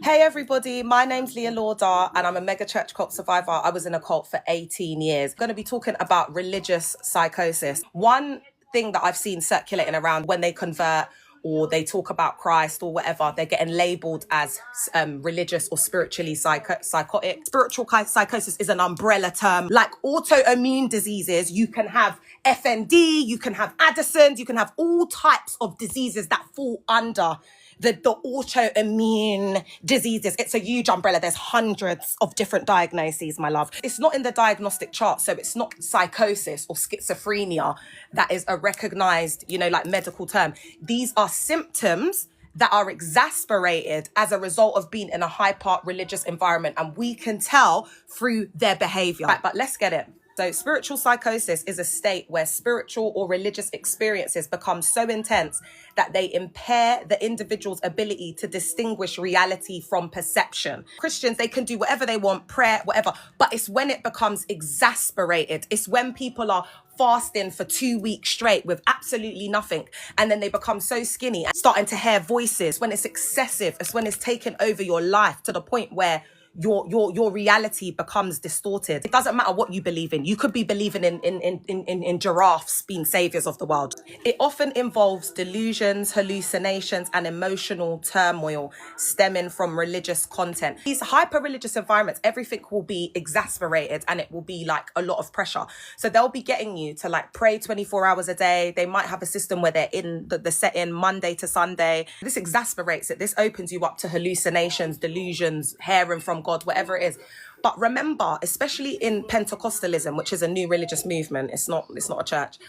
Hey everybody, my name's Leah Lauder and I'm a mega church cult survivor. I was in a cult for 18 years. I'm going to be talking about religious psychosis. One thing that I've seen circulating around when they convert or they talk about Christ or whatever, they're getting labeled as religious or spiritually psychotic. Spiritual psychosis is an umbrella term. Like autoimmune diseases, you can have FND, you can have Addison's, you can have all types of diseases that fall under the autoimmune diseases. It's a huge umbrella. There's hundreds of different diagnoses, my love. It's not in the diagnostic chart, so it's not psychosis or schizophrenia that is a recognized, like medical term. These are symptoms that are exasperated as a result of being in a hyper religious environment, and we can tell through their behavior. Right, but let's get it. So spiritual psychosis is a state where spiritual or religious experiences become so intense that they impair the individual's ability to distinguish reality from perception. Christians, they can do whatever they want, prayer, whatever, but it's when it becomes exasperated. It's when people are fasting for 2 weeks straight with absolutely nothing, and then they become so skinny and starting to hear voices. When it's excessive, it's when it's taken over your life to the point where your reality becomes distorted. It doesn't matter what you believe in. You could be believing in giraffes being saviors of the world. It often involves delusions, hallucinations, and emotional turmoil stemming from religious content. These hyper-religious environments, everything will be exasperated and it will be like a lot of pressure. So they'll be getting you to like pray 24 hours a day. They might have a system where they're in the setting Monday to Sunday. This exasperates it. This opens you up to hallucinations, delusions, hearing from God, whatever it is. But remember, especially in Pentecostalism, which is a new religious movement, it's not a church.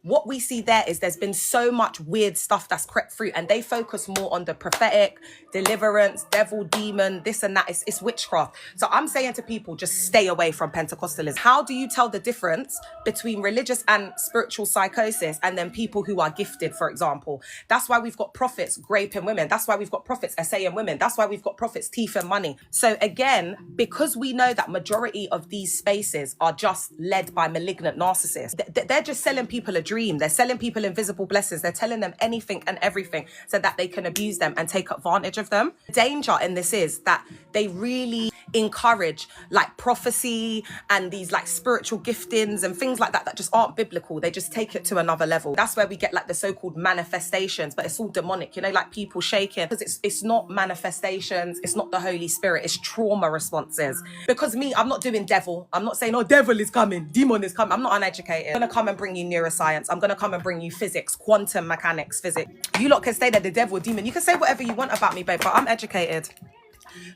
What we see there is there's been so much weird stuff that's crept through, and they focus more on the prophetic, deliverance, devil, demon, this and that. It's witchcraft. So I'm saying to people, just stay away from Pentecostalism. How do you tell the difference between religious and spiritual psychosis and then people who are gifted, for example? That's why we've got prophets raping women. That's why we've got prophets essaying women. That's why we've got prophets thief and money. So again, because we know that majority of these spaces are just led by malignant narcissists, they're just selling people a dream. They're selling people invisible blessings. They're telling them anything and everything so that they can abuse them and take advantage of them. The danger in this is that they really encourage like prophecy and these like spiritual giftings and things like that that just aren't biblical. They just take it to another level. That's where we get like the so-called manifestations, but it's all demonic, like people shaking, because it's not manifestations, it's not the Holy Spirit, it's trauma responses. Because I'm not doing devil. I'm not saying, oh, devil is coming, demon is coming. I'm not uneducated. I'm gonna come and bring you neuroscience. I'm gonna come and bring you physics, quantum mechanics, physics. You lot can say that the devil, demon, you can say whatever you want about me, babe, but I'm educated.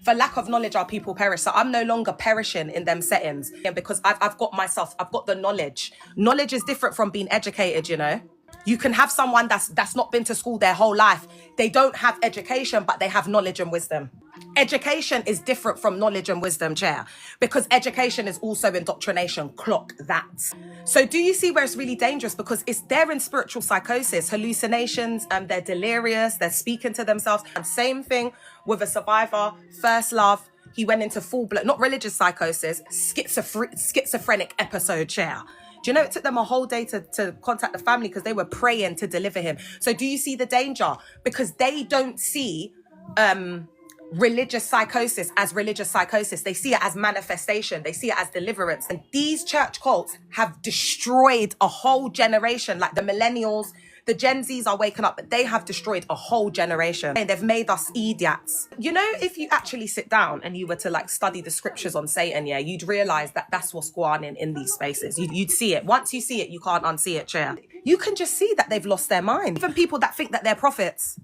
For lack of knowledge, our people perish. So I'm no longer perishing in them settings, because I've got the knowledge. Knowledge is different from being educated, You can have someone that's not been to school their whole life. They don't have education, but they have knowledge and wisdom. Education is different from knowledge and wisdom, chair, because education is also indoctrination. Clock that. So do you see where it's really dangerous? Because they're in spiritual psychosis, hallucinations, they're delirious, they're speaking to themselves. And same thing with a survivor, first love. He went into full-blown, not religious psychosis, schizophrenic episode, chair. Do you know it took them a whole day to contact the family because they were praying to deliver him? So do you see the danger? Because they don't see religious psychosis as religious psychosis. They see it as manifestation. They see it as deliverance. And these church cults have destroyed a whole generation. Like the millennials, the Gen Zs are waking up, but they have destroyed a whole generation. And they've made us idiots. If you actually sit down and you were to like study the scriptures on Satan, yeah, you'd realize that that's what's going on in these spaces. You'd see it. Once you see it, you can't unsee it, chair. You can just see that they've lost their mind. Even people that think that they're prophets.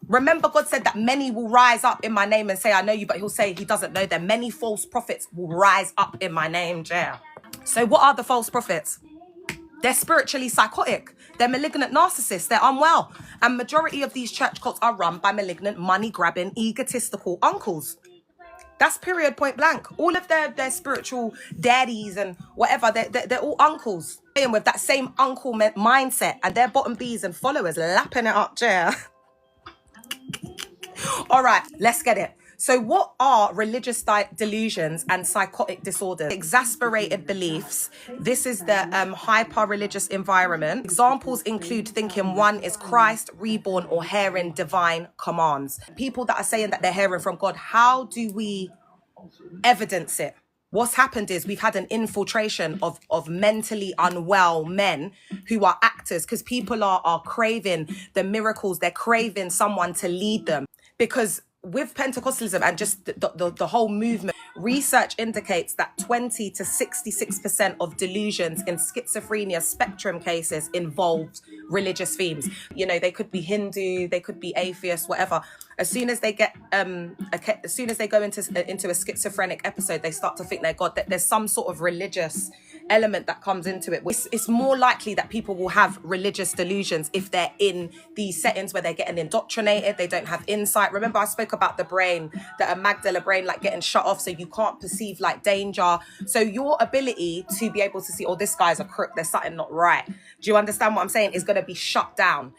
Remember, God said that many will rise up in my name and say, I know you, but he'll say he doesn't know them. Many false prophets will rise up in my name, chair. So what are the false prophets? They're spiritually psychotic. They're malignant narcissists. They're unwell. And majority of these church cults are run by malignant, money-grabbing, egotistical uncles. That's period, point blank. All of their spiritual daddies and whatever, they're all uncles. With that same uncle mindset, and their bottom bees and followers lapping it up, chair. All right, let's get it. So what are religious delusions and psychotic disorders? Exasperated beliefs. This is the hyper-religious environment. Examples include thinking one is Christ, reborn, or hearing divine commands. People that are saying that they're hearing from God, how do we evidence it? What's happened is we've had an infiltration of mentally unwell men who are actors, because people are craving the miracles. They're craving someone to lead them. Because with Pentecostalism and just the whole movement, research indicates that 20 to 66% of delusions in schizophrenia spectrum cases involved religious themes. You know, they could be Hindu, they could be atheist, whatever. As soon as they get, as soon as they go into a schizophrenic episode, they start to think they're God. That there's some sort of religious element that comes into it. It's more likely that people will have religious delusions if they're in these settings where they're getting indoctrinated, they don't have insight. Remember I spoke about the brain, the amygdala brain, like getting shut off so you can't perceive like danger. So your ability to be able to see, oh, this guy's a crook, there's something not right. Do you understand what I'm saying? Is going to be shut down.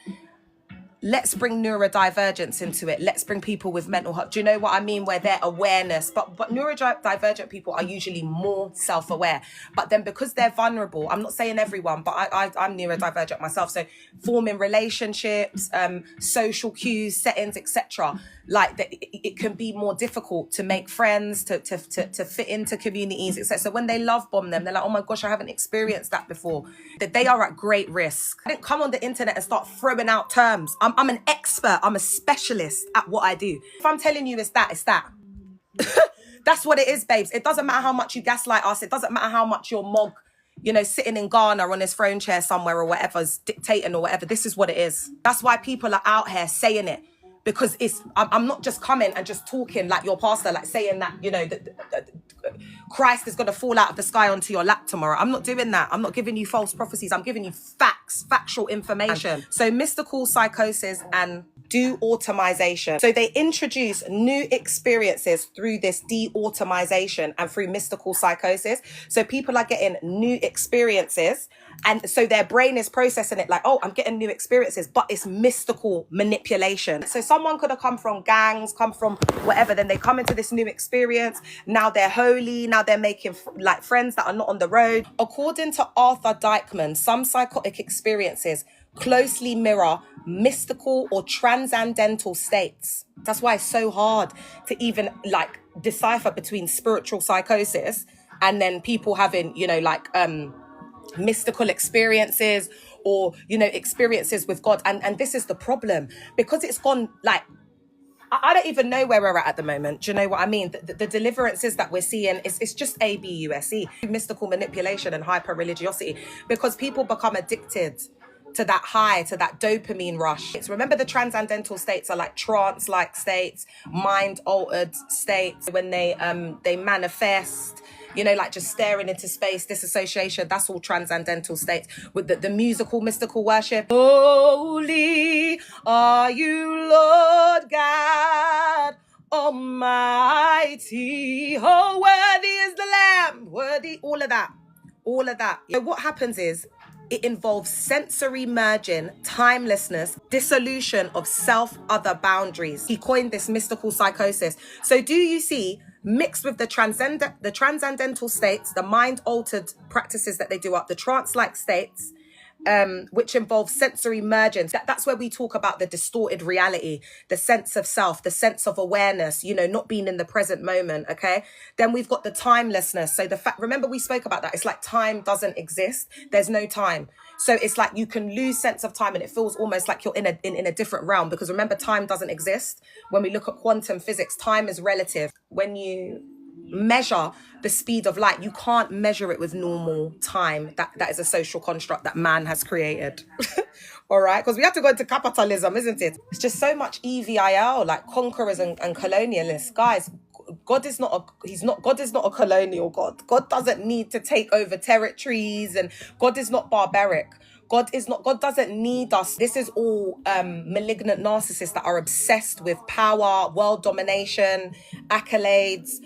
Let's bring neurodivergence into it. Let's bring people with mental health. Do you know what I mean? Where their awareness, but neurodivergent people are usually more self-aware. But then because they're vulnerable, I'm not saying everyone, but I'm neurodivergent myself. So forming relationships, social cues, settings, etc. Like it can be more difficult to make friends, to fit into communities, etc. So when they love bomb them, they're like, oh my gosh, I haven't experienced that before. That they are at great risk. I didn't come on the internet and start throwing out terms. I'm an expert. I'm a specialist at what I do. If I'm telling you it's that, it's that. That's what it is, babes. It doesn't matter how much you gaslight us. It doesn't matter how much your mog, you know, sitting in Ghana on his throne chair somewhere or whatever's dictating or whatever. This is what it is. That's why people are out here saying it. Because I'm not just coming and just talking like your pastor, like saying that, you know, that Christ is going to fall out of the sky onto your lap tomorrow. I'm not doing that. I'm not giving you false prophecies. I'm giving you facts, factual information. So mystical psychosis and de-automization. So they introduce new experiences through this de-automization and through mystical psychosis. So people are getting new experiences, and so their brain is processing it like, oh, I'm getting new experiences, but it's mystical manipulation. So someone could have come from gangs, come from whatever, then they come into this new experience. Now they're holy, now they're making like friends that are not on the road. According to Arthur Dykman, some psychotic experiences closely mirror mystical or transcendental states. That's why it's so hard to even like decipher between spiritual psychosis and then people having, you know, like mystical experiences or, you know, experiences with God. And this is the problem, because it's gone like, I don't even know where we're at the moment. Do you know what I mean? The deliverances that we're seeing, it's just ABUSE, mystical manipulation and hyper-religiosity, because people become addicted to that high, to that dopamine rush. Remember, the transcendental states are like trance-like states, mind-altered states, when they manifest, you know, like just staring into space, dissociation. That's all transcendental states. With the musical, mystical worship. Holy are you, Lord God Almighty. Oh, worthy is the Lamb. Worthy, all of that. All of that. So what happens is, it involves sensory merging, timelessness, dissolution of self-other boundaries. He coined this mystical psychosis. So do you see, mixed with the transcendental states, the mind-altered practices that they do up, the trance-like states, which involve sensory mergence. That's where we talk about the distorted reality, the sense of self, the sense of awareness, you know, not being in the present moment, okay? Then we've got the timelessness. So the fact, remember we spoke about that. It's like time doesn't exist. There's no time. So it's like you can lose sense of time and it feels almost like you're in a different realm, because remember, time doesn't exist. When we look at quantum physics, time is relative. When you measure the speed of light, you can't measure it with normal time. That is a social construct that man has created. All right, because we have to go into capitalism, isn't it? It's just so much EVIL, like conquerors and colonialists. Guys, God is not a colonial God. God doesn't need to take over territories, and God is not barbaric. God doesn't need us. This is all malignant narcissists that are obsessed with power, world domination, accolades,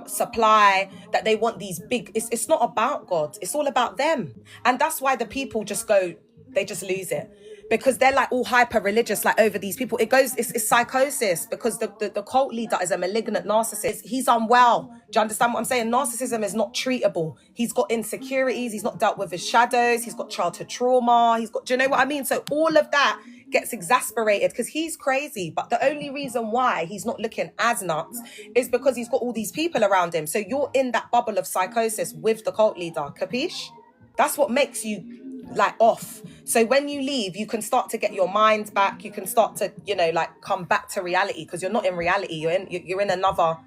supply, that they want these big, it's not about God. It's all about them. And that's why the people just go, they just lose it. because they're like all hyper religious, like over these people. It's psychosis, because the cult leader is a malignant narcissist. He's unwell. Do you understand what I'm saying? Narcissism is not treatable. He's got insecurities. He's not dealt with his shadows. He's got childhood trauma. Do you know what I mean? So all of that gets exasperated because he's crazy. But the only reason why he's not looking as nuts is because he's got all these people around him. So you're in that bubble of psychosis with the cult leader. Capiche? That's what makes you like off. So when you leave, you can start to get your mind back. You can start to, like come back to reality, because you're not in reality. You're in another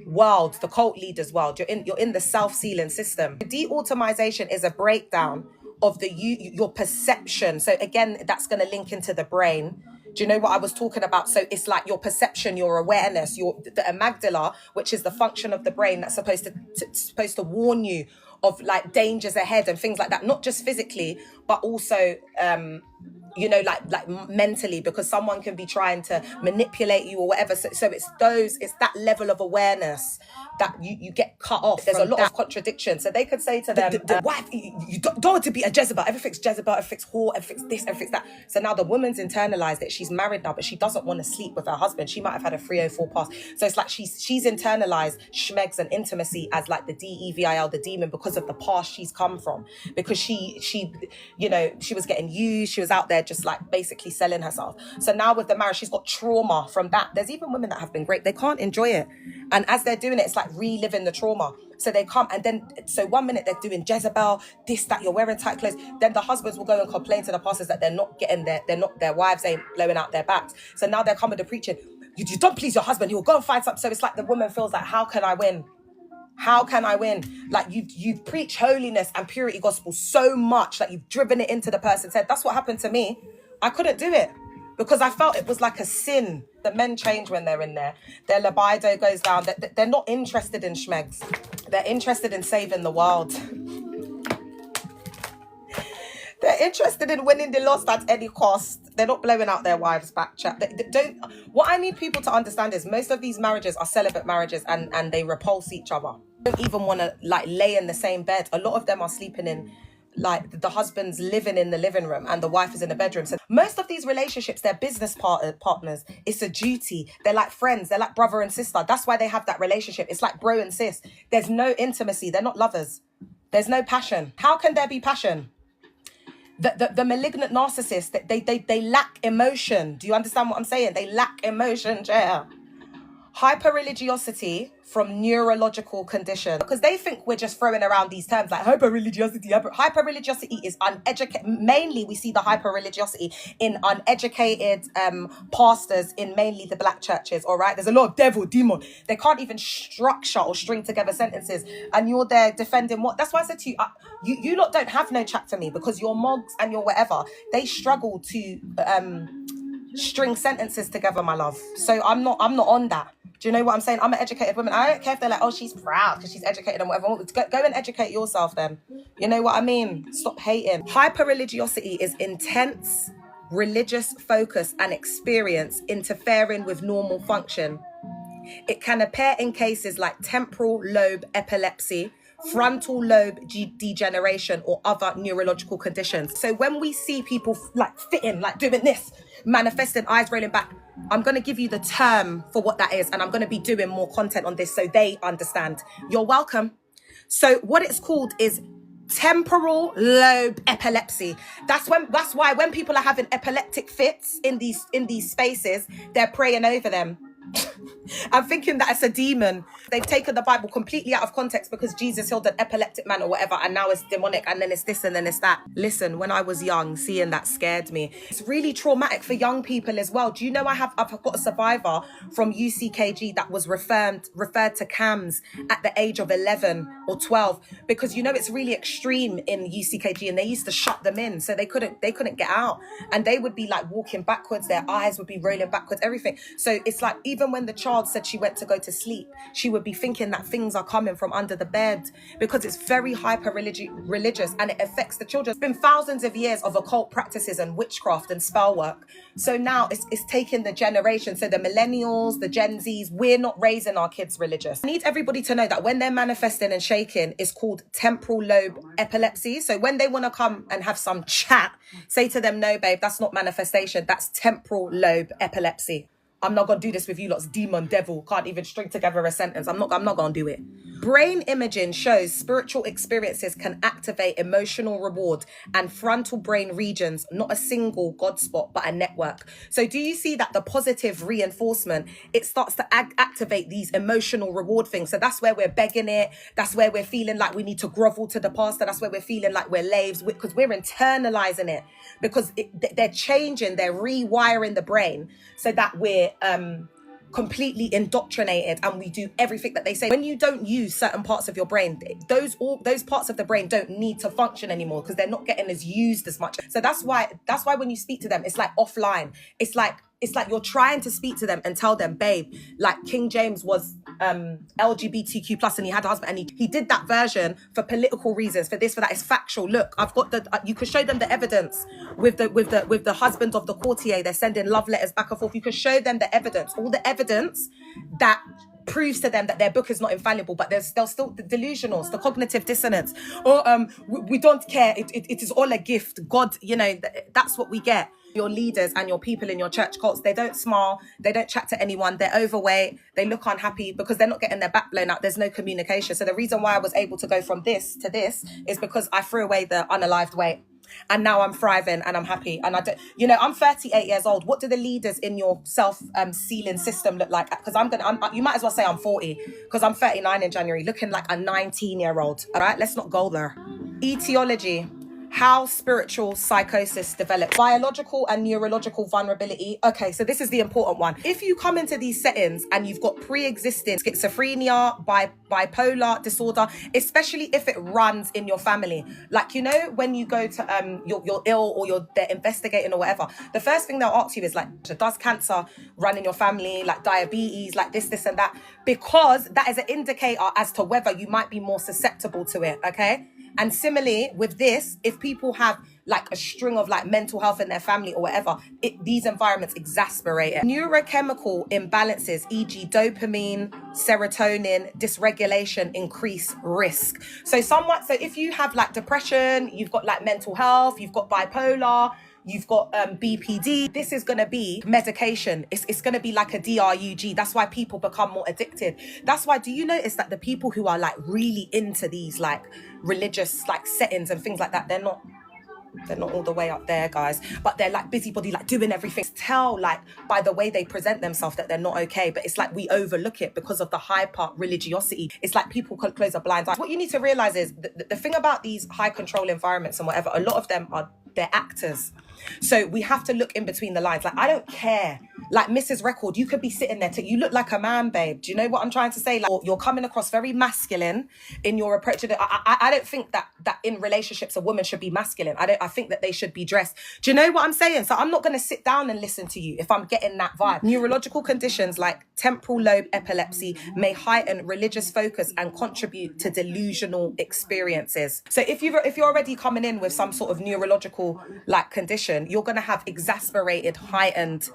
world, the cult leader's world. You're in the self-sealing system. De-automization is a breakdown of your perception. So again, that's going to link into the brain. Do you know what I was talking about? So it's like your perception, your awareness, the amygdala, which is the function of the brain that's supposed to warn you of like dangers ahead and things like that, not just physically, but also like mentally, because someone can be trying to manipulate you or whatever. So it's that level of awareness that you get cut off. There's a lot of contradiction. So they could say to them, the wife, you don't want to be a Jezebel. Everything's Jezebel, everything's whore, everything's this, everything's that. So now the woman's internalized it. She's married now, but she doesn't want to sleep with her husband. She might have had a 304 pass. So it's like she's internalized schmegs and intimacy as like the DEVIL, the demon, because of the past she's come from. Because she was getting used. She was out there just like basically selling herself. So now with the marriage, she's got trauma from that. There's even women that have been raped. They can't enjoy it. And as they're doing it, it's like reliving the trauma. So they come, and then, so 1 minute they're doing Jezebel, this, that, you're wearing tight clothes. Then the husbands will go and complain to the pastors that their wives ain't blowing out their backs. So now they're coming to preaching. You don't please your husband, he will go and find something. So it's like the woman feels like, how can I win? How can I win? Like you preach holiness and purity gospel so much that you've driven it into the person's head. That's what happened to me. I couldn't do it because I felt it was like a sin. The men change when they're in there. Their libido goes down. They're not interested in schmegs. They're interested in saving the world. They're interested in winning the lost at any cost. They're not blowing out their wives' back chat. What I need people to understand is most of these marriages are celibate marriages, and they repulse each other. They don't even want to like lay in the same bed. A lot of them are sleeping in, like, the husband's living in the living room and the wife is in the bedroom. So most of these relationships, they're business partners. It's a duty. They're like friends. They're like brother and sister. That's why they have that relationship. It's like bro and sis. There's no intimacy. They're not lovers. There's no passion. How can there be passion? The malignant narcissist, they lack emotion. Do you understand what I'm saying? They lack emotion, yeah. Hyper-religiosity from neurological condition, because they think we're just throwing around these terms like hyper-religiosity. Hyper-religiosity is uneducated. Mainly we see the hyper-religiosity in uneducated pastors in mainly the black churches, all right? There's a lot of devil, demon. They can't even structure or string together sentences, and you're there defending what? That's why I said to you, you lot don't have no chat to me, because your mogs and your whatever, they struggle to string sentences together, my love. So I'm not on that. Do you know what I'm saying? I'm an educated woman. I don't care if they're like, oh, she's proud because she's educated and whatever. Go and educate yourself then. You know what I mean? Stop hating. Hyper-religiosity is intense religious focus and experience interfering with normal function. It can appear in cases like temporal lobe epilepsy, frontal lobe degeneration, or other neurological conditions. So when we see people like fitting, like doing this, manifesting, eyes rolling back, I'm going to give you the term for what that is, and I'm going to be doing more content on this so they understand. You're welcome. So what it's called is temporal lobe epilepsy. That's why when people are having epileptic fits in these spaces, they're praying over them. I'm thinking that it's a demon. They've taken the Bible completely out of context because Jesus healed an epileptic man or whatever, and now it's demonic, and then it's this and then it's that. Listen, when I was young, seeing that scared me. It's really traumatic for young people as well. Do you know I've got a survivor from UCKG that was referred to CAMS at the age of 11 or 12, because it's really extreme in UCKG, and they used to shut them in so they couldn't get out, and they would be like walking backwards, their eyes would be rolling backwards, everything. So it's like even when the child said she went to go to sleep, she would be thinking that things are coming from under the bed, because it's very hyper religious, and it affects the children. It's been thousands of years of occult practices and witchcraft and spell work. So now it's taking the generation. So the millennials, the Gen Zs, we're not raising our kids religious. I need everybody to know that when they're manifesting and shaking, it's called temporal lobe epilepsy. So when they want to come and have some chat, say to them, no, babe, that's not manifestation. That's temporal lobe epilepsy. I'm not going to do this with you lot's demon, devil. Can't even string together a sentence. I'm not going to do it. Brain imaging shows spiritual experiences can activate emotional reward and frontal brain regions, not a single God spot, but a network. So do you see that the positive reinforcement, it starts to activate these emotional reward things. So that's where we're begging it. That's where we're feeling like we need to grovel to the pastor. That's where we're feeling like we're slaves, because we're internalizing it, because they're changing, they're rewiring the brain so that we're completely indoctrinated and we do everything that they say. When you don't use certain parts of your brain, those parts of the brain don't need to function anymore, because they're not getting as used as much. So that's why when you speak to them, it's like offline. It's like you're trying to speak to them and tell them, babe, like King James was LGBTQ plus and he had a husband, and he did that version for political reasons, for this, for that. It's factual. Look, I've got you could show them the evidence with the husband of the courtier. They're sending love letters back and forth. You could show them the evidence, all the evidence that proves to them that their book is not infallible, but they're still the delusionals, the cognitive dissonance, or we don't care, it is all a gift, God, that's what we get. Your leaders and your people in your church cults, they don't smile, they don't chat to anyone, they're overweight, they look unhappy because they're not getting their back blown out. There's no communication. So the reason why I was able to go from this to this is because I threw away the unalived weight. And now I'm thriving and I'm happy. And I don't, I'm 38 years old. What do the leaders in your self-sealing system look like? Because you might as well say I'm 40, because I'm 39 in January, looking like a 19-year-old. All right, let's not go there. Etiology. How spiritual psychosis develops. Biological and neurological vulnerability. Okay, so this is the important one. If you come into these settings and you've got pre-existing schizophrenia, bipolar disorder, especially if it runs in your family. Like, when you go to, you're ill or they're investigating or whatever, the first thing they'll ask you is like, does cancer run in your family? Like diabetes, like this and that? Because that is an indicator as to whether you might be more susceptible to it, okay? And similarly with this, if people have like a string of like mental health in their family or whatever, these environments exasperate it. Neurochemical imbalances, e.g. dopamine, serotonin, dysregulation, increase risk. So if you have like depression, you've got like mental health, you've got bipolar, you've got BPD, this is going to be medication. It's going to be like a drug. That's why people become more addicted. That's why, do you notice that the people who are like really into these like religious like settings and things like that, they're not all the way up there, guys, but they're like busybody, like doing everything. Tell like by the way they present themselves that they're not okay, but it's like we overlook it because of the hyper religiosity. It's like people could close a blind eye. What you need to realize is the thing about these high control environments and whatever, a lot of them they're actors. So we have to look in between the lines. Like, I don't care. Like Mrs. Record, you could be sitting there you look like a man, babe. Do you know what I'm trying to say? Like, you're coming across very masculine in your approach to it. I don't think that in relationships a woman should be masculine. I think that they should be dressed. Do you know what I'm saying? So I'm not going to sit down and listen to you if I'm getting that vibe. Neurological conditions like temporal lobe epilepsy may heighten religious focus and contribute to delusional experiences. So if you're already coming in with some sort of neurological like condition, you're going to have exasperated, heightened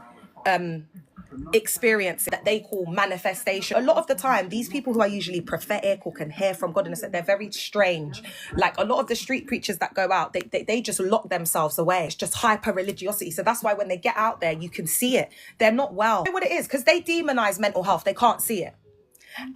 experience that they call manifestation. A lot of the time, these people who are usually prophetic or can hear from God, and they're very strange. Like a lot of the street preachers that go out, they just lock themselves away. It's just hyper religiosity. So that's why when they get out there, you can see it. They're not well. You know what it is? Because they demonize mental health. They can't see it.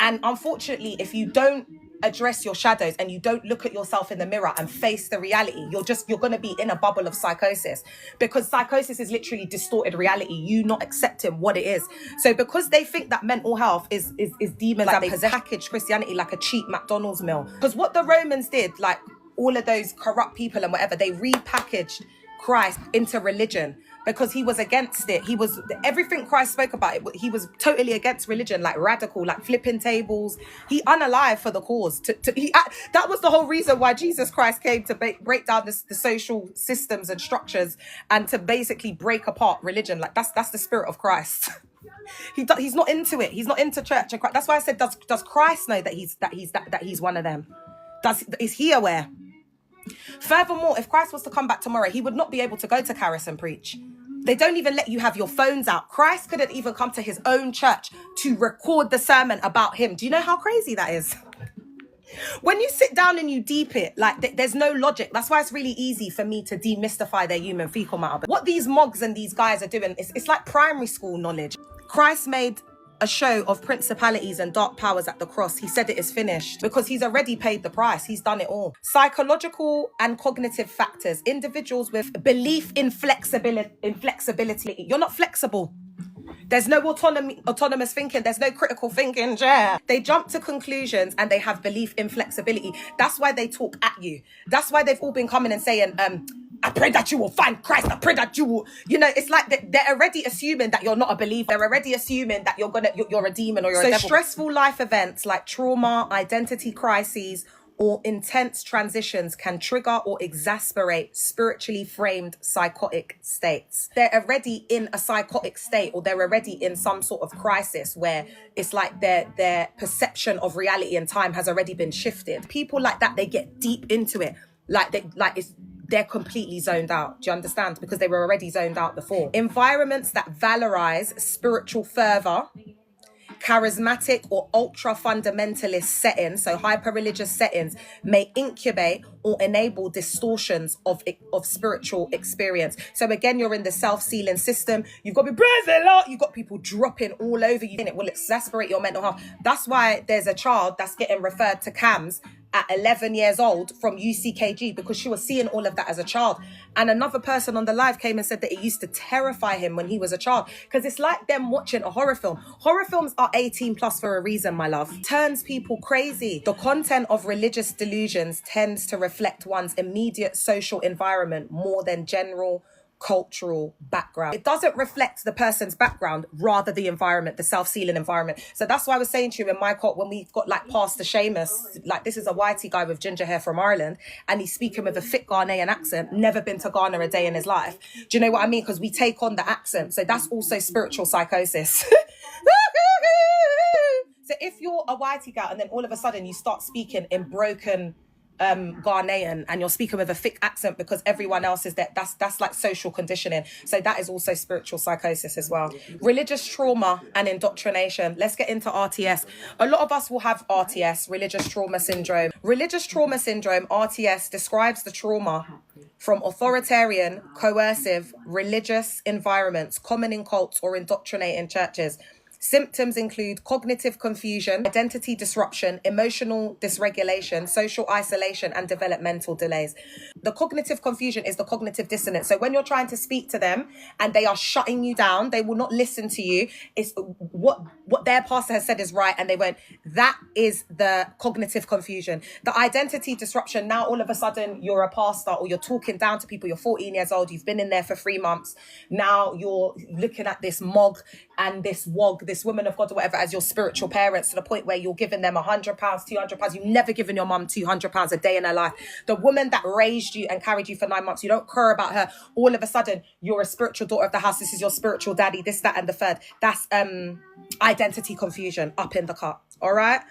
And unfortunately, if you don't address your shadows and you don't look at yourself in the mirror and face the reality, you're going to be in a bubble of psychosis, because psychosis is literally distorted reality, you not accepting what it is. So because they think that mental health is demons, like they package Christianity like a cheap McDonald's meal. Because what the Romans did, like all of those corrupt people and whatever, they repackaged Christ into religion because he was against it. He was everything Christ spoke about it. He was totally against religion, like radical, like flipping tables. He unalive for the cause. That was the whole reason why Jesus Christ came, to break down the social systems and structures and to basically break apart religion. Like that's the spirit of Christ. He's not into it. He's not into church and Christ. That's why I said, does Christ know that he's one of them? Is he aware? Furthermore, if Christ was to come back tomorrow, he would not be able to go to Caris and preach. They don't even let you have your phones out. Christ couldn't even come to his own church to record the sermon about him. Do you know how crazy that is? When you sit down and you deep it, like there's no logic. That's why it's really easy for me to demystify their human fecal matter. But what these mogs and these guys are doing, it's like primary school knowledge. Christ made a show of principalities and dark powers at the cross. He said it is finished because he's already paid the price. He's done it all. Psychological and cognitive factors. Individuals with belief in flexibility. You're not flexible. There's no autonomous thinking. There's no critical thinking. Yeah. They jump to conclusions and they have belief in flexibility. That's why they talk at you. That's why they've all been coming and saying, I pray that you will find Christ. I pray that you will, it's like they're already assuming that you're not a believer. They're already assuming that you're a demon or you're a devil. So stressful life events like trauma, identity crises, or intense transitions can trigger or exasperate spiritually framed psychotic states. They're already in a psychotic state, or they're already in some sort of crisis where it's like their perception of reality and time has already been shifted. People like that, they get deep into it. They're completely zoned out. Do you understand? Because they were already zoned out before. Environments that valorize spiritual fervor, charismatic or ultra-fundamentalist settings, so hyper-religious settings, may incubate or enable distortions of spiritual experience. So again, you're in the self-sealing system. You've got to be praising Lord. You've got people dropping all over you, and it will exasperate your mental health. That's why there's a child that's getting referred to CAMS at 11 years old from UCKG, because she was seeing all of that as a child. And another person on the live came and said that it used to terrify him when he was a child, because it's like them watching a horror film. Horror films are 18 plus for a reason, my love. Turns people crazy. The content of religious delusions tends to reflect one's immediate social environment more than general cultural background. It doesn't reflect the person's background, rather the environment, the self-sealing environment. So that's why I was saying to you in my cult, when we've got like Pastor Seamus, like this is a whitey guy with ginger hair from Ireland, and he's speaking with a thick Ghanaian accent, never been to Ghana a day in his life. Do you know what I mean? Because we take on the accent. So that's also spiritual psychosis. So if you're a whitey guy and then all of a sudden you start speaking in broken Ghanaian and you're speaking with a thick accent because everyone else is there, that's like social conditioning. So that is also spiritual psychosis as well. Religious trauma and indoctrination. Let's get into RTS. A lot of us will have RTS, religious trauma syndrome. Religious trauma syndrome, RTS, describes the trauma from authoritarian, coercive, religious environments common in cults or indoctrinating churches. Symptoms include cognitive confusion, identity disruption, emotional dysregulation, social isolation, and developmental delays. The cognitive confusion is the cognitive dissonance. So when you're trying to speak to them and they are shutting you down, they will not listen to you. It's what their pastor has said is right, and they won't. That is the cognitive confusion. The identity disruption, now all of a sudden you're a pastor or you're talking down to people. You're 14 years old. You've been in there for 3 months. Now you're looking at this mog and this wog, this woman of God or whatever, as your spiritual parents, to the point where you're giving them £100, £200. You've never given your mum £200 a day in her life. The woman that raised you and carried you for 9 months, you don't care about her. All of a sudden, you're a spiritual daughter of the house. This is your spiritual daddy, this, that, and the third. That's identity confusion up in the cut. All right.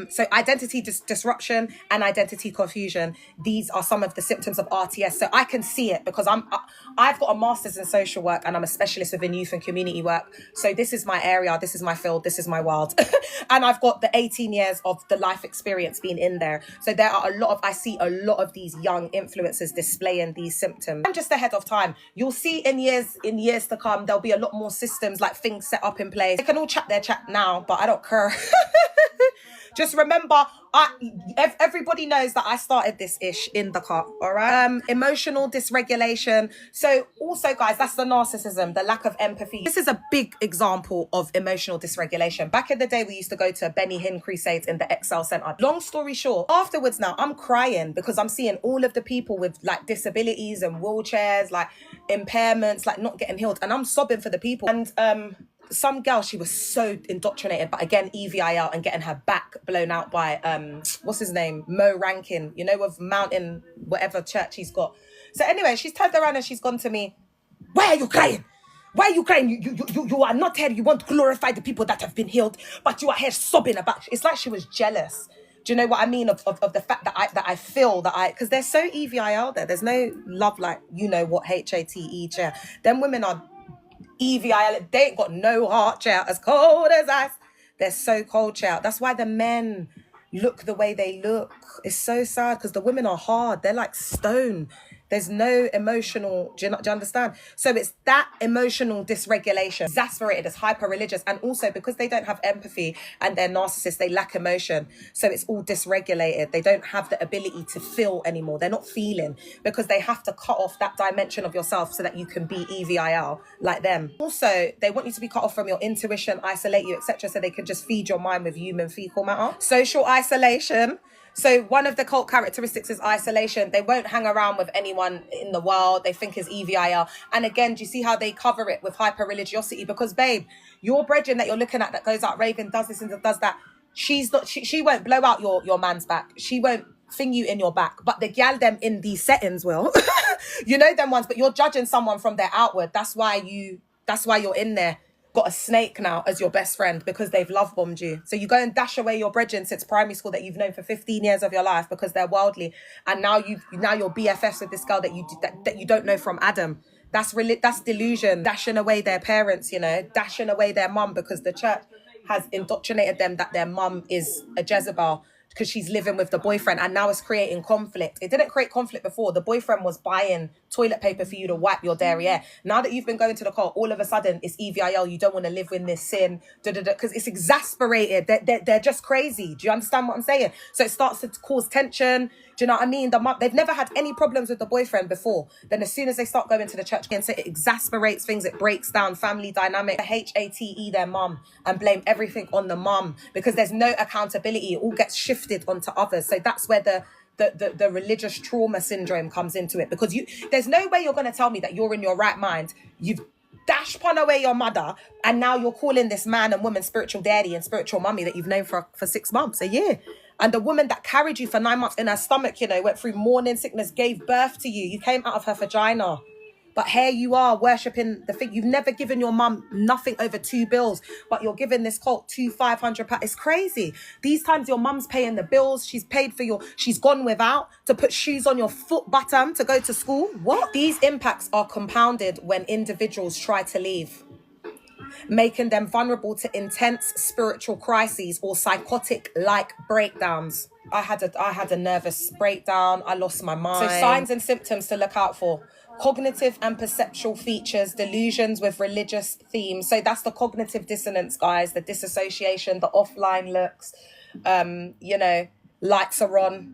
So identity disruption and identity confusion, these are some of the symptoms of RTS. So I can see it because I've got a master's in social work and I'm a specialist within youth and community work. So this is my area, this is my field, this is my world. And I've got the 18 years of the life experience being in there. So there are I see a lot of these young influencers displaying these symptoms. I'm just ahead of time. You'll see in years to come, there'll be a lot more systems, like things set up in place. They can all chat their chat now, but I don't care. Just remember, everybody knows that I started this ish in the car, all right? Emotional dysregulation. So also, guys, that's the narcissism, the lack of empathy. This is a big example of emotional dysregulation. Back in the day, we used to go to Benny Hinn crusades in the Excel Center. Long story short, afterwards now, I'm crying because I'm seeing all of the people with like disabilities and wheelchairs, like impairments, like not getting healed. And I'm sobbing for the people. And some girl, she was so indoctrinated, but again, EVIL, and getting her back blown out by, what's his name? Mo Rankin, you know, of Mountain, whatever church he's got. So anyway, she's turned around and she's gone to me, why are you crying? Why are you crying? You are not here. You want to glorify the people that have been healed, but you are here sobbing about. It's like she was jealous. Do you know what I mean? Of the fact that I feel that because they're so EVIL there. There's no love like, you know what, HATE, chair. Them women are EVIL. They ain't got no heart, chair. As cold as ice. They're so cold, chair. That's why the men look the way they look. It's so sad because the women are hard. They're like stone. There's no emotional, do you understand? So it's that emotional dysregulation, exasperated as hyper-religious, and also because they don't have empathy and they're narcissists, they lack emotion. So it's all dysregulated. They don't have the ability to feel anymore. They're not feeling because they have to cut off that dimension of yourself so that you can be EVIL like them. Also, they want you to be cut off from your intuition, isolate you, etc., so they can just feed your mind with human fecal matter. Social isolation. So one of the cult characteristics is isolation. They won't hang around with anyone in the world. They think is EVIL. And again, do you see how they cover it with hyper-religiosity? Because, babe, your brethren that you're looking at that goes out raving, does this and does that, she's not. She won't blow out your man's back. She won't thing you in your back. But the gal them in these settings will. You know them ones, but you're judging someone from their outward. That's why you're in there. Got a snake now as your best friend because they've love bombed you. So you go and dash away your brethren since primary school that you've known for 15 years of your life because they're worldly, and now you're BFFs with this girl that you don't know from Adam. That's delusion. Dashing away their parents, you know, dashing away their mum because the church has indoctrinated them that their mum is a Jezebel because she's living with the boyfriend, and now it's creating conflict. It didn't create conflict before. The boyfriend was buying toilet paper for you to wipe your derriere. Now that you've been going to the cult, all of a sudden it's EVIL. You don't want to live in this sin, because it's exasperated. They're just crazy. Do you understand what I'm saying? So it starts to cause tension. Do you know what I mean? They've never had any problems with the boyfriend before. Then as soon as they start going to the church again, so it exasperates things. It breaks down family dynamic. HATE their mum and blame everything on the mum because there's no accountability. It all gets shifted onto others. So that's where the religious trauma syndrome comes into it, because there's no way you're going to tell me that you're in your right mind. You've dash pun away your mother, and now you're calling this man and woman spiritual daddy and spiritual mummy that you've known for 6 months, a year. And the woman that carried you for 9 months in her stomach, you know, went through morning sickness, gave birth to you. You came out of her vagina. But here you are worshipping the thing. You've never given your mum nothing over 2 bills, but you're giving this cult £500. It's crazy. These times your mum's paying the bills. She's paid for she's gone without to put shoes on your foot bottom to go to school. What? These impacts are compounded when individuals try to leave, making them vulnerable to intense spiritual crises or psychotic-like breakdowns. I had a nervous breakdown. I lost my mind. So signs and symptoms to look out for: cognitive and perceptual features, delusions with religious themes. So that's the cognitive dissonance, guys, the dissociation, the offline looks, you know, lights are on,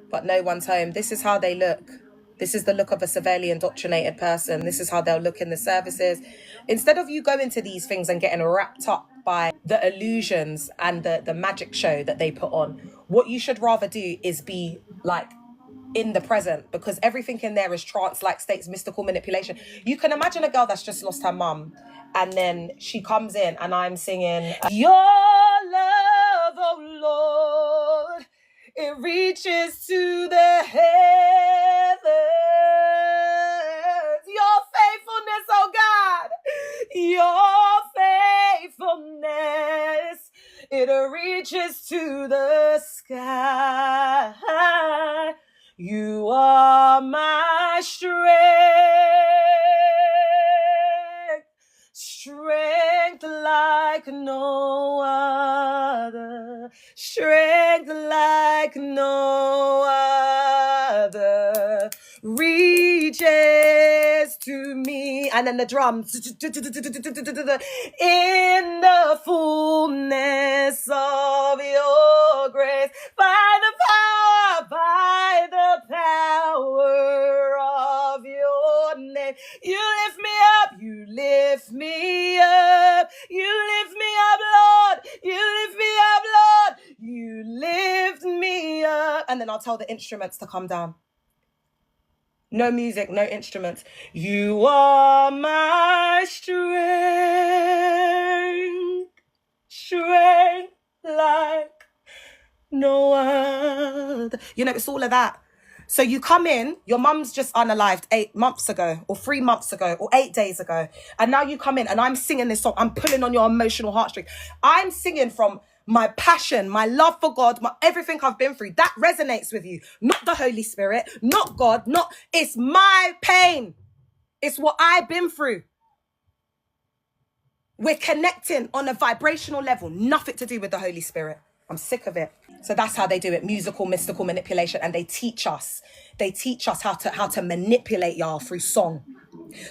but no one's home. This is how they look. This is the look of a severely indoctrinated person. This is how they'll look in the services. Instead of you going to these things and getting wrapped up by the illusions and the magic show that they put on, what you should rather do is be like in the present, because everything in there is trance-like states, mystical manipulation. You can imagine a girl that's just lost her mum, and then she comes in and I'm singing, your love, oh Lord, it reaches to the heavens. Your faithfulness, oh God, your faithfulness, it reaches to the sky. You are my strength like no other, strength like no other, reaches to me. And then the drums, in the fullness of your grace, by the power of your name, you lift me up, you lift me up, you lift me up, Lord, you lift me up, Lord, you lift me up. And then I'll tell the instruments to come down. No music, no instruments. You are my strength like no other. You know, it's all of that. So you come in, your mum's just unalived 8 months ago or 3 months ago or 8 days ago. And now you come in and I'm singing this song. I'm pulling on your emotional heartstring. I'm singing from my passion, my love for God, everything I've been through. That resonates with you. Not the Holy Spirit, not God, it's my pain. It's what I've been through. We're connecting on a vibrational level, nothing to do with the Holy Spirit. I'm sick of it. So that's how they do it, musical, mystical manipulation. And they teach us how to manipulate y'all through song.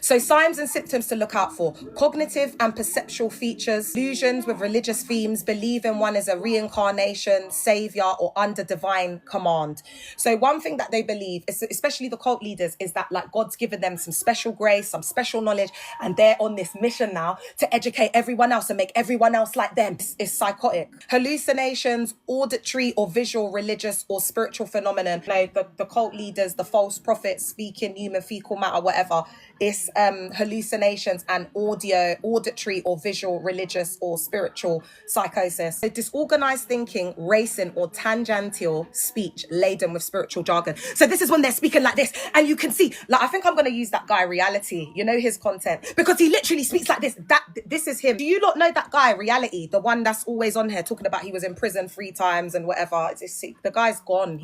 So signs and symptoms to look out for: cognitive and perceptual features, illusions with religious themes, believing one is a reincarnation, savior, or under divine command. So one thing that they believe, especially the cult leaders, is that like God's given them some special grace, some special knowledge, and they're on this mission now to educate everyone else and make everyone else like them. It's psychotic. Hallucinations, auditory or visual, religious or spiritual phenomenon. The cult leaders, the false prophets speaking human fecal matter, whatever. It's hallucinations and auditory or visual, religious or spiritual psychosis. So disorganized thinking, racing or tangential speech laden with spiritual jargon. So this is when they're speaking like this and you can see, like, I think I'm going to use that guy Reality, you know, his content, because he literally speaks like this. This is him. Do you not know that guy Reality, the one that's always on here talking about he was in prison 3 times and whatever? The guy's gone.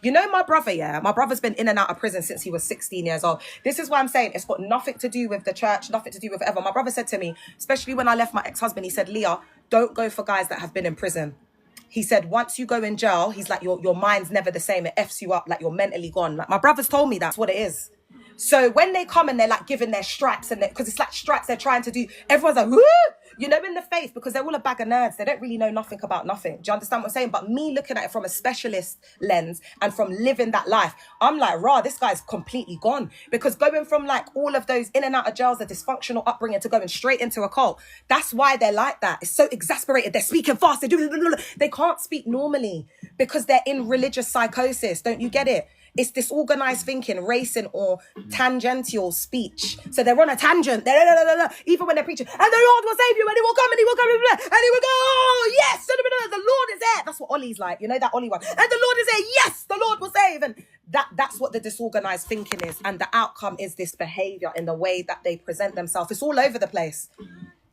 You know, my brother, yeah, my brother's been in and out of prison since he was 16 years old. This is why I'm saying it's got nothing to do with the church, nothing to do with whatever. My brother said to me, especially when I left my ex-husband, he said, Leah, don't go for guys that have been in prison. He said, once you go in jail, he's like, your mind's never the same. It F's you up, like you're mentally gone. Like my brother's told me that's what it is. So when they come and they're like giving their stripes, and because it's like stripes they're trying to do, everyone's like, woo! You know, in the faith, because they're all a bag of nerds. They don't really know nothing about nothing. Do you understand what I'm saying? But me looking at it from a specialist lens and from living that life, I'm like, rah, this guy's completely gone. Because going from like all of those in and out of jails, the dysfunctional upbringing, to going straight into a cult, that's why they're like that. It's so exasperated. They're speaking fast. They can't speak normally because they're in religious psychosis. Don't you get it? It's disorganized thinking, racing or tangential speech. So they're on a tangent. Even when they're preaching, and the Lord will save you, and he will come, and he will come, and he will go, oh, yes, the Lord is there. That's what Ollie's like, you know, that Ollie one. And the Lord is there, yes, the Lord will save. And that's what the disorganized thinking is. And the outcome is this behavior in the way that they present themselves. It's all over the place.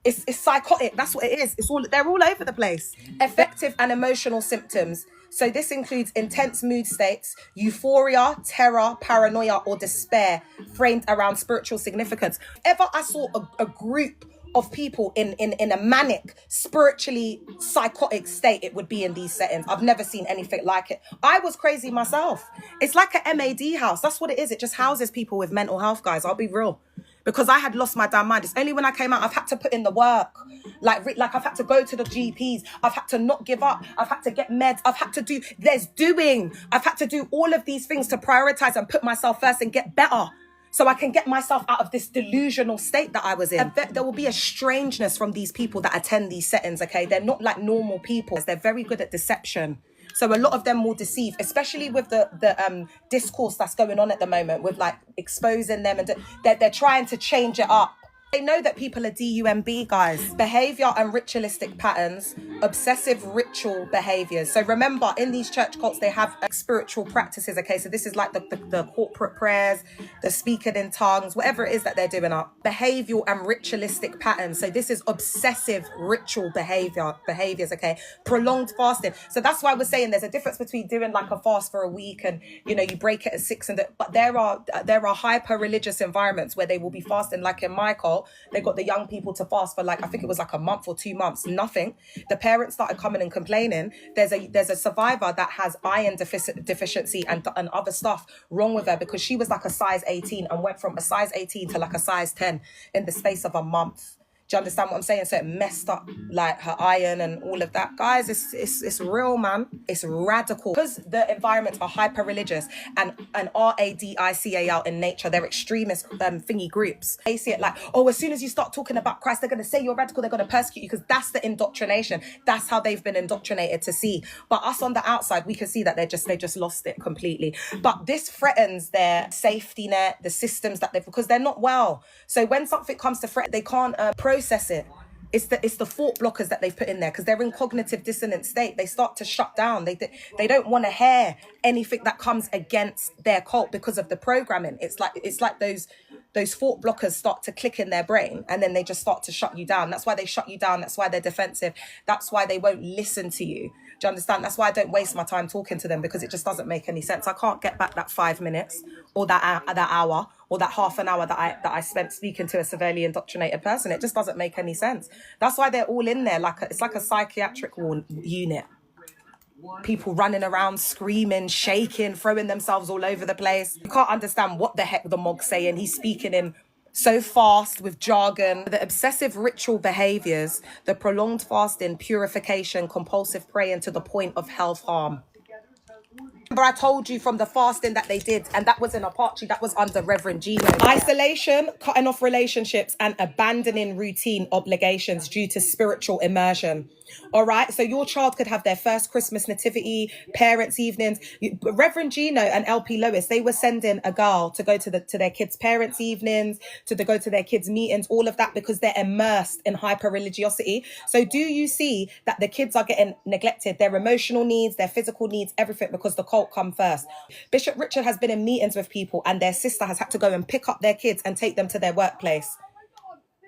It's psychotic. That's what it is. They're all over the place. Affective and emotional symptoms. So this includes intense mood states, euphoria, terror, paranoia, or despair framed around spiritual significance. Ever I saw a group of people in a manic, spiritually psychotic state, it would be in these settings. I've never seen anything like it. I was crazy myself. It's like a MAD house. That's what it is. It just houses people with mental health, guys. I'll be real. Because I had lost my damn mind. It's only when I came out, I've had to put in the work. Like I've had to go to the GPs. I've had to not give up. I've had to get meds. I've had to I've had to do all of these things to prioritize and put myself first and get better. So I can get myself out of this delusional state that I was in. There will be a strangeness from these people that attend these settings, okay? They're not like normal people. They're very good at deception. So a lot of them will deceive, especially with the discourse that's going on at the moment with like exposing them, and they're trying to change it up. They know that people are DUMB, guys. Behavior and ritualistic patterns, obsessive ritual behaviors. So remember, in these church cults, they have spiritual practices, okay? So this is like the corporate prayers, the speaking in tongues, whatever it is that they're doing up. Behavioral and ritualistic patterns. So this is obsessive ritual behaviors, okay? Prolonged fasting. So that's why we're saying there's a difference between doing like a fast for a week and, you know, you break it at 6 but there are hyper religious environments where they will be fasting, like in my cult. They got the young people to fast for like, I think it was like a month or 2 months, nothing. The parents started coming and complaining. There's a survivor that has iron deficiency and other stuff wrong with her because she was like a size 18 and went from a size 18 to like a size 10 in the space of a month. Do you understand what I'm saying? So it messed up like her iron and all of that. Guys, it's real, man. It's radical. Because the environments are hyper religious and radical in nature, they're extremist thingy groups. They see it like, oh, as soon as you start talking about Christ, they're going to say you're radical, they're going to persecute you, because that's the indoctrination. That's how they've been indoctrinated to see. But us on the outside, we can see that they just lost it completely. But this threatens their safety net, the systems that because they're not well. So when something comes to threat, they can't process it. It's the thought blockers that they've put in there because they're in cognitive dissonant state. They start to shut down. They don't want to hear anything that comes against their cult because of the programming. It's like those thought blockers start to click in their brain, and then they just start to shut you down. That's why they shut you down. That's why they're defensive. That's why they won't listen to you. Do you understand? That's why I don't waste my time talking to them, because it just doesn't make any sense. I can't get back that 5 minutes or that hour or that half an hour that I spent speaking to a severely indoctrinated person. It just doesn't make any sense. That's why they're all in there it's like a psychiatric unit. People running around, screaming, shaking, throwing themselves all over the place. You can't understand what the heck the mog's saying. He's speaking in so fast with jargon. The obsessive ritual behaviors, the prolonged fasting, purification, compulsive praying to the point of health harm. Remember I told you from the fasting that they did, and that was in Apache, that was under Reverend Gino. Isolation, cutting off relationships, and abandoning routine obligations due to spiritual immersion. All right, so your child could have their first Christmas nativity, parents' evenings. Reverend Gino and LP Lois, they were sending a girl to go to their kids' parents' evenings, to go to their kids' meetings, all of that, because they're immersed in hyper religiosity. So do you see that the kids are getting neglected, their emotional needs, their physical needs, everything, because the cult come first? Bishop Richard has been in meetings with people, and their sister has had to go and pick up their kids and take them to their workplace.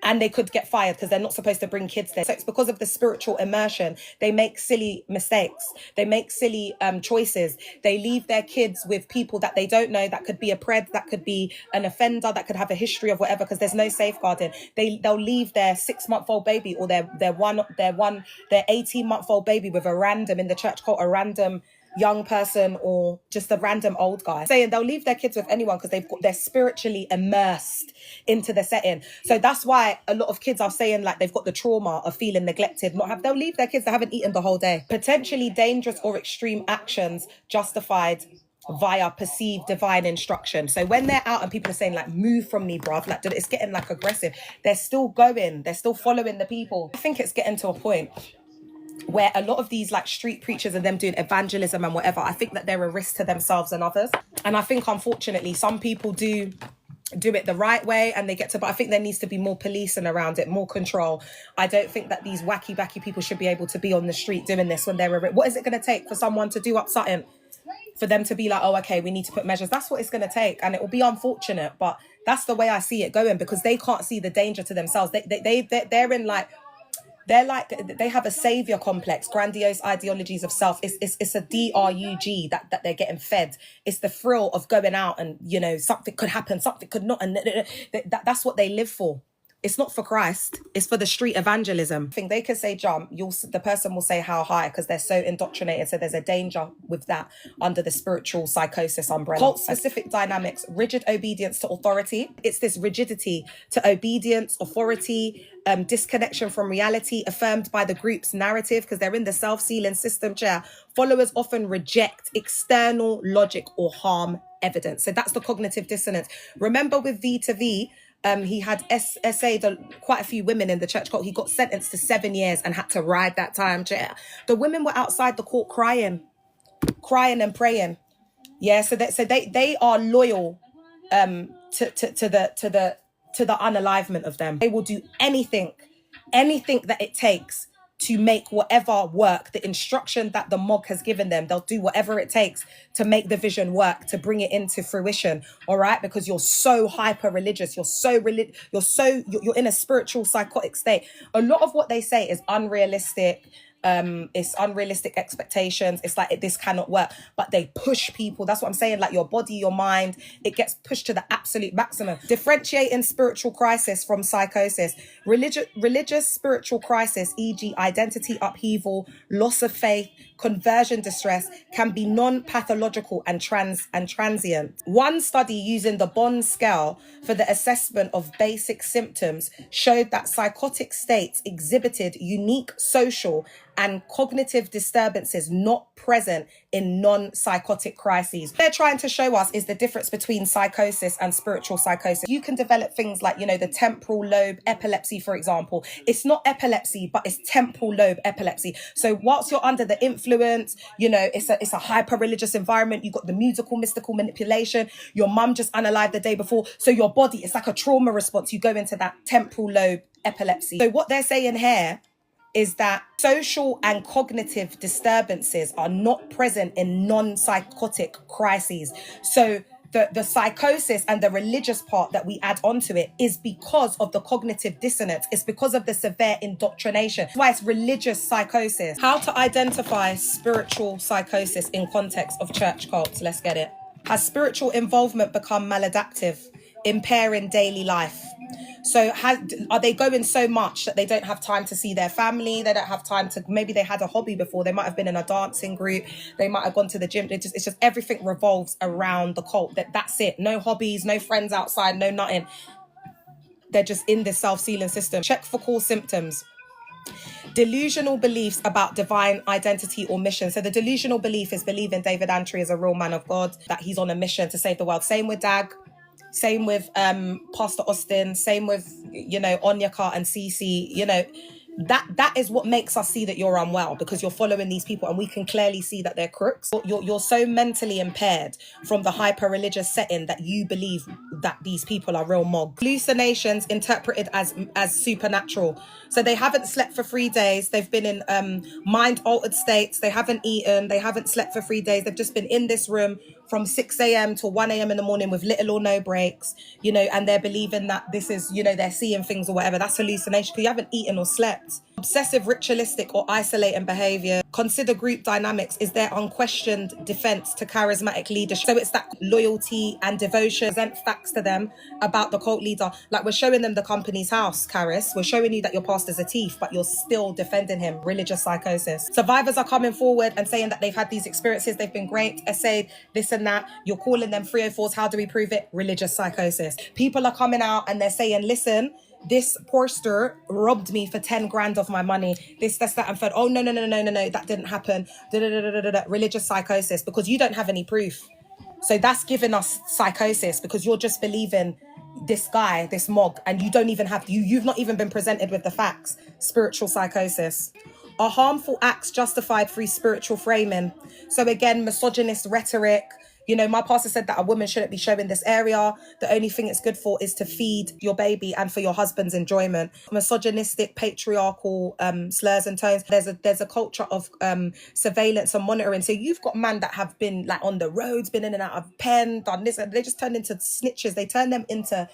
And they could get fired because they're not supposed to bring kids there. So it's because of the spiritual immersion. They make silly mistakes. They make silly choices. They leave their kids with people that they don't know. That could be a pred, that could be an offender, that could have a history of whatever, because there's no safeguarding. They'll leave their 6-month-old baby or their 18-month-old baby with a random, in the church called a random young person or just a random old guy. Saying they'll leave their kids with anyone because they're spiritually immersed into the setting. So that's why a lot of kids are saying like they've got the trauma of feeling neglected, they'll leave their kids that haven't eaten the whole day. Potentially dangerous or extreme actions justified via perceived divine instruction. So when they're out and people are saying like, move from me, bruv, like it's getting like aggressive, they're still following the people. I think it's getting to a point where a lot of these like street preachers and them doing evangelism and whatever, I think that they're a risk to themselves and others. And I think unfortunately some people do it the right way and they get to, but I think there needs to be more policing around it, more control. I don't think that these wacky people should be able to be on the street doing this when what is it going to take for someone to do up something, for them to be like, oh, okay, we need to put measures? That's what it's going to take. And it will be unfortunate, but that's the way I see it going, because they can't see the danger to themselves. They're in like, they have a savior complex, grandiose ideologies of self. It's a drug that they're getting fed. It's the thrill of going out and, something could happen, something could not. And that's what they live for. It's not for Christ. It's for the street evangelism. I think they can say jump. The person will say how high, because they're so indoctrinated. So there's a danger with that under the spiritual psychosis umbrella. Cult-specific dynamics, rigid obedience to authority. It's this rigidity to obedience, authority, disconnection from reality, affirmed by the group's narrative, because they're in the self-sealing system chair. Followers often reject external logic or harm evidence. So that's the cognitive dissonance. Remember with V to V, he had essayed quite a few women in the church court. He got sentenced to 7 years and had to ride that time chair. The women were outside the court crying and praying. Yeah, so they are loyal to the unalivement of them. They will do anything that it takes to make whatever work, the instruction that the MOG has given them. They'll do whatever it takes to make the vision work, to bring it into fruition. All right, because you're so hyper religious, you're in a spiritual psychotic state. A lot of what they say is unrealistic. It's unrealistic expectations. It's like this cannot work, but they push people. That's what I'm saying. Like your body, your mind, it gets pushed to the absolute maximum. Differentiating spiritual crisis from psychosis. Religious spiritual crisis, e.g., identity upheaval, loss of faith, conversion distress, can be non-pathological and transient. One study using the Bond scale for the assessment of basic symptoms showed that psychotic states exhibited unique social and cognitive disturbances not present in non-psychotic crises. What they're trying to show us is the difference between psychosis and spiritual psychosis. You can develop things like, the temporal lobe epilepsy, for example. It's not epilepsy, but it's temporal lobe epilepsy. So whilst you're under the influence, it's a hyper-religious environment. You've got the musical, mystical manipulation. Your mum just unalived the day before. So your body, it's like a trauma response. You go into that temporal lobe epilepsy. So what they're saying here is that social and cognitive disturbances are not present in non-psychotic crises. So the psychosis and the religious part that we add onto it is because of the cognitive dissonance. It's because of the severe indoctrination. That's why it's religious psychosis. How to identify spiritual psychosis in context of church cults. Let's get it. Has spiritual involvement become maladaptive, impairing daily life? So are they going so much that they don't have time to see their family? They don't have time to, maybe they had a hobby before. They might have been in a dancing group. They might have gone to the gym. It's just everything revolves around the cult. That's it. No hobbies, no friends outside, no nothing. They're just in this self-sealing system. Check for core symptoms. Delusional beliefs about divine identity or mission. So the delusional belief is believing David Antry is a real man of God, that he's on a mission to save the world. Same with Dag. Same with Pastor Austin, same with, Onyeka and Cece, that is what makes us see that you're unwell, because you're following these people and we can clearly see that they're crooks. You're so mentally impaired from the hyper-religious setting that you believe that these people are real mog. Hallucinations interpreted as supernatural. So they haven't slept for 3 days. They've been in mind-altered states. They haven't eaten. They haven't slept for 3 days. They've just been in this room from 6 a.m. to 1 a.m. in the morning with little or no breaks, and they're believing that this is, they're seeing things or whatever. That's hallucination because you haven't eaten or slept. Obsessive, ritualistic or isolating behavior. Consider group dynamics is their unquestioned defense to charismatic leadership. So it's that loyalty and devotion. Present facts to them about the cult leader. Like we're showing them the company's house, Caris. We're showing you that your pastor's a thief, but you're still defending him. Religious psychosis. Survivors are coming forward and saying that they've had these experiences. They've been great, essayed, this and that. You're calling them 304s. How do we prove it? Religious psychosis. People are coming out and they're saying, listen, this porster robbed me for 10 grand of my money. This, that, and third. Oh, no, that didn't happen. Religious psychosis, because you don't have any proof. So that's giving us psychosis because you're just believing this guy, this mog, and you don't even have, you've not even been presented with the facts. Spiritual psychosis. Are harmful acts justified through spiritual framing? So again, misogynist rhetoric. My pastor said that a woman shouldn't be showing this area. The only thing it's good for is to feed your baby and for your husband's enjoyment. Misogynistic, patriarchal slurs and tones. There's a culture of surveillance and monitoring. So you've got men that have been like on the roads, been in and out of pen, done this, and they just turn into snitches. They turn them into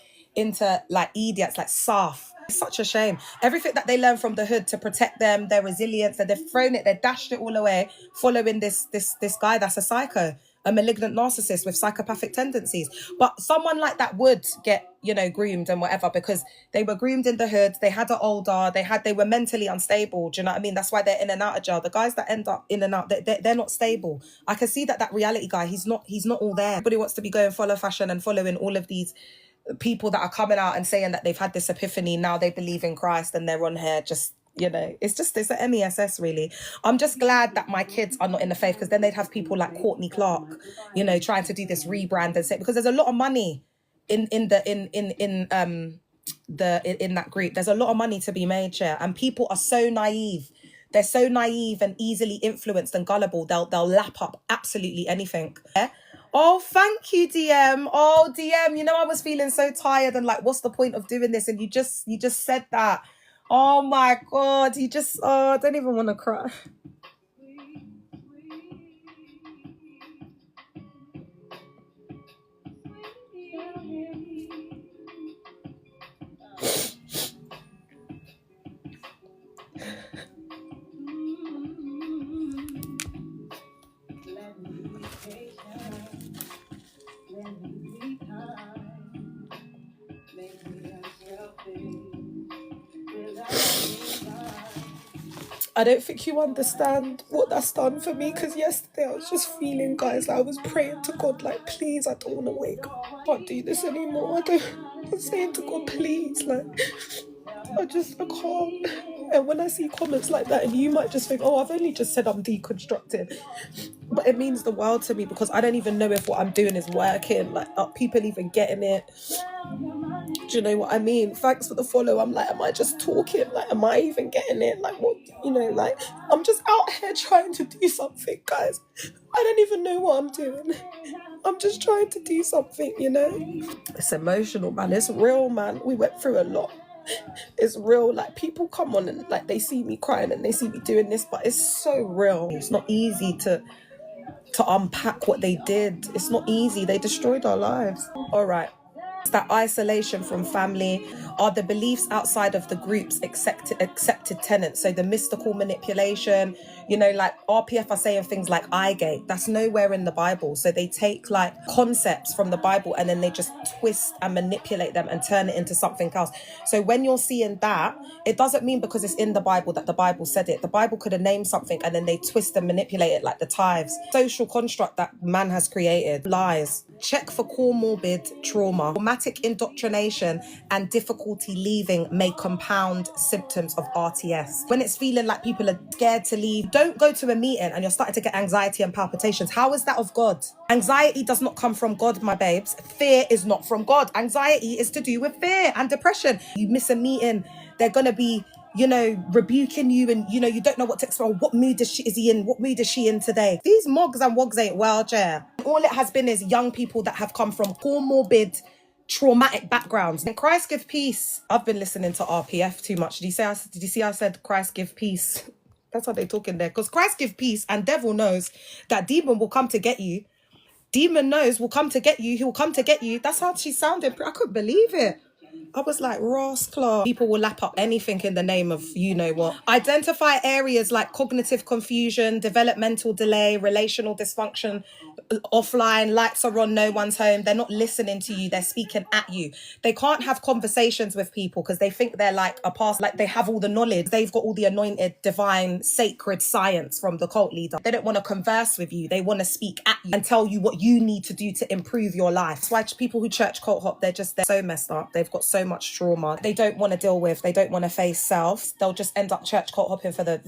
like idiots, like soft. It's such a shame. Everything that they learn from the hood to protect them, their resilience, that they've thrown it, they dashed it all away, following this guy that's a psycho, a malignant narcissist with psychopathic tendencies. But someone like that would get, groomed and whatever, because they were groomed in the hood. They had an older, they were mentally unstable. Do you know what I mean? That's why they're in and out of jail. The guys that end up in and out, they're not stable. I can see that reality guy, he's not all there. Everybody wants to be going follow fashion and following all of these people that are coming out and saying that they've had this epiphany. Now they believe in Christ and they're on here just, it's an MESS really. I'm just glad that my kids are not in the faith, because then they'd have people like Courtney Clark, trying to do this rebrand and say, because there's a lot of money in that group. There's a lot of money to be made here, and people are so naive. They're so naive and easily influenced and gullible. They'll lap up absolutely anything. Yeah? Oh, thank you, DM. Oh, DM, I was feeling so tired and like, what's the point of doing this? And you just said that. Oh my God, I don't even want to cry. I don't think you understand what that's done for me, because yesterday I was just feeling, guys, I was praying to God, like, please, I don't want to wake up. I can't do this anymore. I'm saying to God, please, like, I can't. And when I see comments like that, and you might just think, oh, I've only just said I'm deconstructed, but it means the world to me, because I don't even know if what I'm doing is working. Like, are people even getting it? Do you know what I mean? Thanks for the follow. I'm like, am I just talking? Like, am I even getting it? Like, what, you know, like, I'm just out here trying to do something, guys. I don't even know what I'm doing. I'm just trying to do something, you know? It's emotional, man. It's real, man. We went through a lot. It's real. Like, people come on and like they see me crying and they see me doing this, but it's so real. It's not easy to unpack what they did. It's not easy. They destroyed our lives. All right. That isolation from family are the beliefs outside of the group's accepted tenets. So the mystical manipulation, you know, like RPF are saying things like eye gate. That's nowhere in the Bible. So they take like concepts from the Bible and then they just twist and manipulate them and turn it into something else. So when you're seeing that, it doesn't mean because it's in the Bible that the Bible said it. The Bible could have named something and then they twist and manipulate it, like the tithes. Social construct that man has created. Lies. Check for comorbid trauma. Traumatic indoctrination and difficulty leaving may compound symptoms of RTS. When it's feeling like people are scared to leave, don't go to a meeting and you're starting to get anxiety and palpitations. How is that of God? Anxiety does not come from God, my babes. Fear is not from God. Anxiety is to do with fear and depression. You miss a meeting, they're going to be, you know, rebuking you, and you know, you don't know what to expect. What mood is he in? What mood is she in today? These mogs and wogs ain't well, Chair. All it has been is young people that have come from comorbid traumatic backgrounds. And Christ give peace. I've been listening to RPF too much. Did you see I said Christ give peace? That's how they talk in there. Because Christ give peace, and devil knows that demon will come to get you. Demon knows will come to get you. He will come to get you. That's how she sounded. I couldn't believe it. I was like, Ross Clark. People will lap up anything in the name of you know what. Identify areas like cognitive confusion, developmental delay, relational dysfunction, offline, lights are on, no one's home. They're not listening to you. They're speaking at you. They can't have conversations with people because they think they're like a past, like they have all the knowledge. They've got all the anointed, divine, sacred science from the cult leader. They don't want to converse with you. They want to speak at you and tell you what you need to do to improve your life. That's why people who church cult hop, they're so messed up. They've got so much trauma they don't want to deal with. They don't want to face self. They'll just end up church cult hopping for the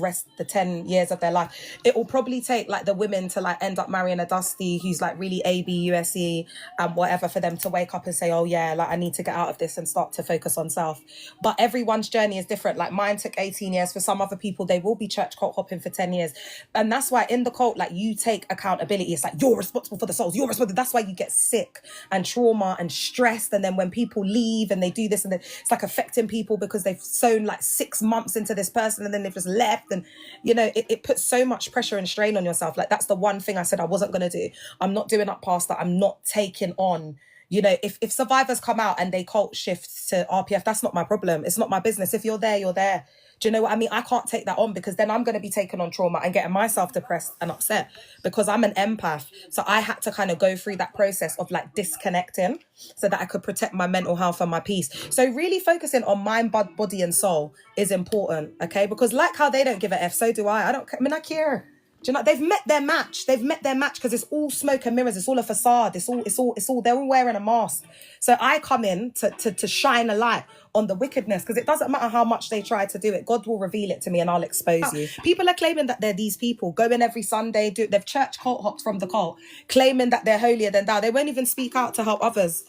10 years of their life. It will probably take like the women to like end up marrying a Dusty who's like really AB, USE and whatever, for them to wake up and say, oh yeah, like I need to get out of this and start to focus on self. But everyone's journey is different. Like mine took 18 years. For some other people, they will be church cult hopping for 10 years. And that's why in the cult, like you take accountability. It's like you're responsible for the souls. You're responsible. That's why you get sick and trauma and stressed. And then when people leave and they do this, and then it's like affecting people because they've sown like 6 months into this person and then they've just left. And you know, it puts so much pressure and strain on yourself. Like that's the one thing I said I wasn't going to do. I'm not doing up past that. I'm not taking on, you know, if survivors come out and they cult shift to RPF, that's not my problem. It's not my business. If you're there, you're there. Do you know what I mean? I can't take that on because then I'm going to be taking on trauma and getting myself depressed and upset because I'm an empath. So I had to kind of go through that process of like disconnecting so that I could protect my mental health and my peace. So really focusing on mind, body and soul is important, okay? Because like how they don't give a F, so do I. I care. Do you know, they've met their match. They've met their match because it's all smoke and mirrors. It's all a facade. It's all, they're all wearing a mask. So I come in to shine a light on the wickedness because it doesn't matter how much they try to do it. God will reveal it to me and I'll expose you. People are claiming that they're these people, going every Sunday, they've church cult hopped from the cult, claiming that they're holier than thou. They won't even speak out to help others.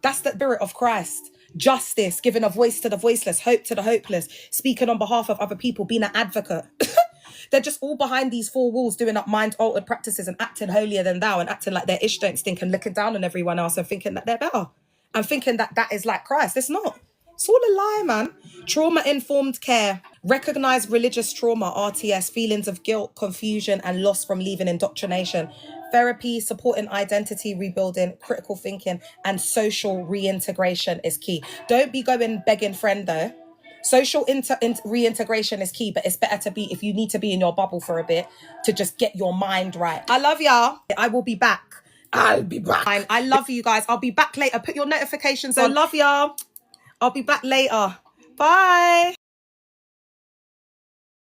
That's the spirit of Christ. Justice, giving a voice to the voiceless, hope to the hopeless, speaking on behalf of other people, being an advocate. They're just all behind these four walls doing up mind-altered practices and acting holier than thou and acting like their ish don't stink and looking down on everyone else and thinking that they're better and thinking that that is like Christ. It's not. It's all a lie, man. Trauma-informed care. Recognize religious trauma, RTS, feelings of guilt, confusion and loss from leaving indoctrination. Therapy, supporting identity rebuilding, critical thinking and social reintegration is key. Don't be going begging friend though. Social reintegration is key, but it's better to be, if you need to be in your bubble for a bit, to just get your mind right. I love y'all. I will be back. I'll be back. I love you guys. I'll be back later. Put your notifications on. I love y'all. I'll be back later. Bye.